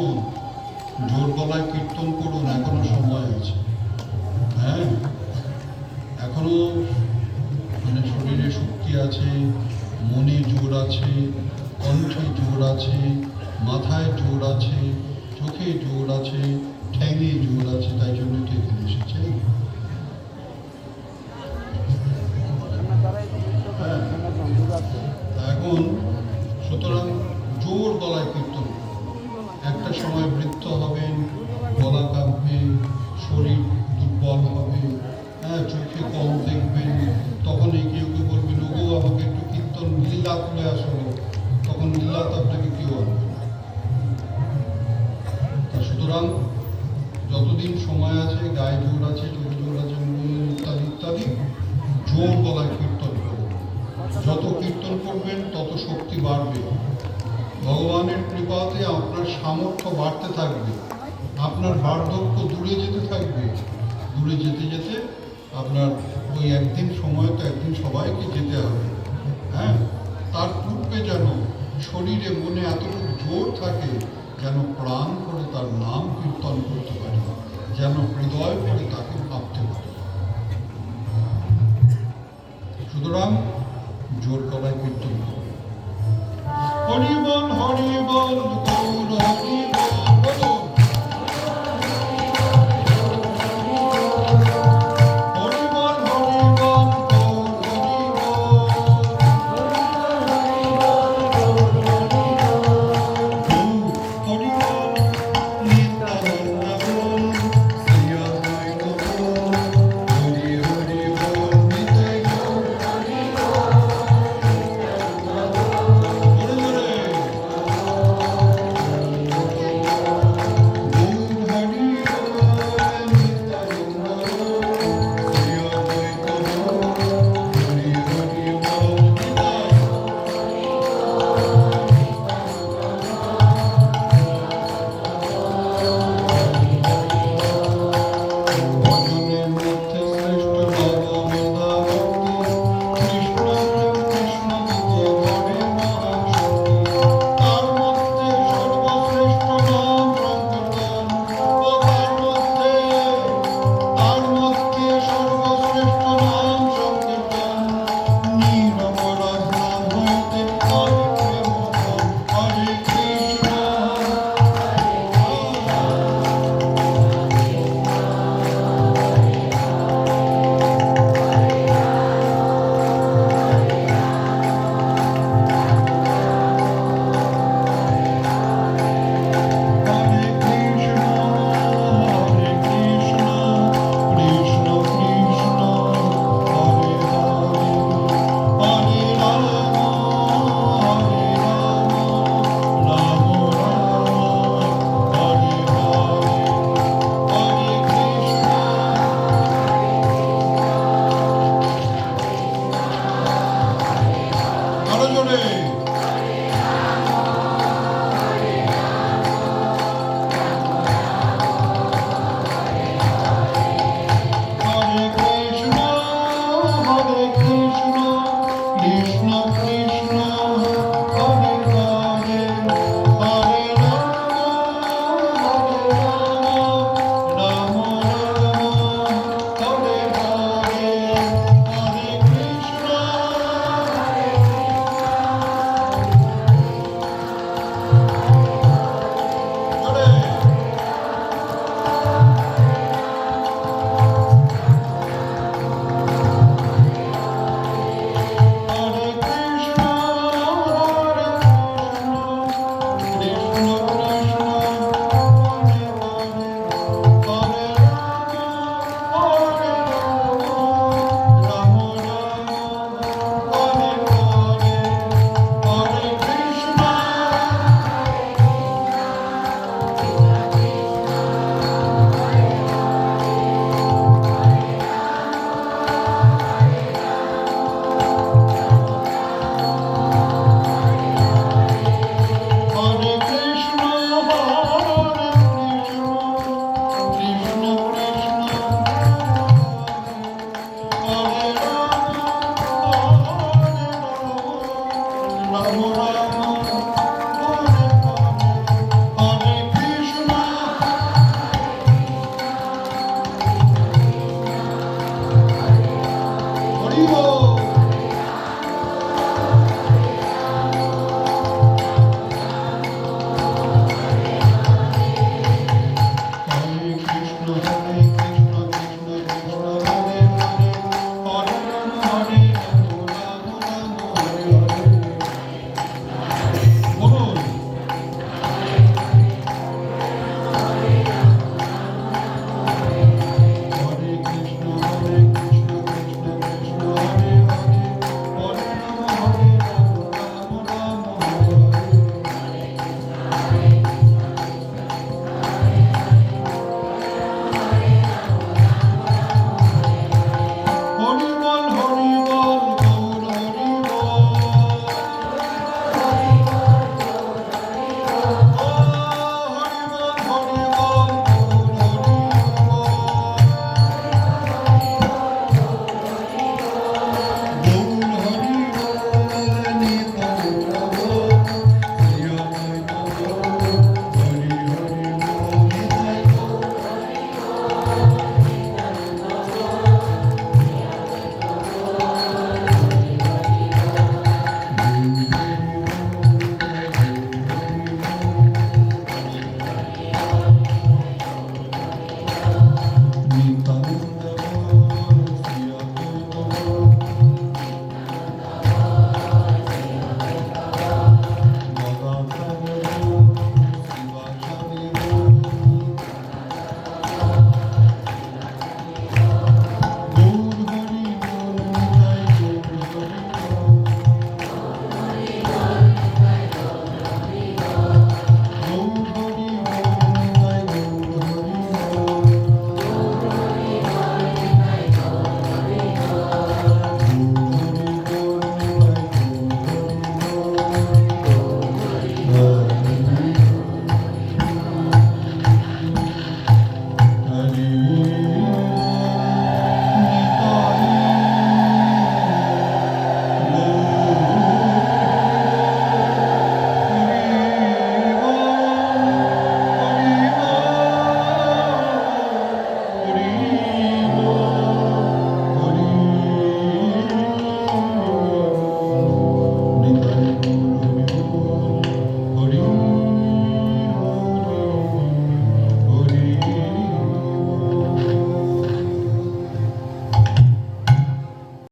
করুন, জোর গলায় কীর্তন করুন, এখনো সময় আছে। হ্যাঁ, এখনো মানে শরীরে শক্তি আছে, মনে জোর আছে, কণ্ঠে জোর আছে, মাথায় জোর আছে, চোখে জোর আছে, ঠ্যাঙে জোর আছে, তাই জন্য তো এখানে এসেছে। হ্যাঁ, এখন সুতরাং জোর গলায় কীর্তন করুন। একটা সময় বৃদ্ধ হবেন, গলা কাঁপবে, শরীর দুর্বল হবে, হ্যাঁ, চোখে কম দেখবেন, তখন কেউ কেউ বলবেন, ওগো আমাকে একটু কীর্তন লীলা তুলে আসো, তখন লীলাতে আপনাকে কেউ আনবে না। তা সুতরাং যতদিন সময় আছে, গায়ে জোর আছে, চোখে জোর আছে, ইত্যাদি ইত্যাদি, জোর গলায় কীর্তন করুন। যত কীর্তন করবেন তত শক্তি বাড়বে, ভগবানের কৃপাতে আপনার সামর্থ্য বাড়তে থাকবে, আপনার বার্ধক্য দূরে যেতে থাকবে। দূরে যেতে যেতে আপনার ওই একদিন সময় তো একদিন সবাইকে যেতে হবে। হ্যাঁ, তার পূর্বে যেন শরীরে মনে এতটুকু জোর থাকে যেন প্রাণ করে তার নাম কীর্তন করতে পারি, যেন হৃদয় করে তাকে ভাবতে পারি। সুতরাং জোর গলায় কীর্তন করুন। হরি বল, হরি বল।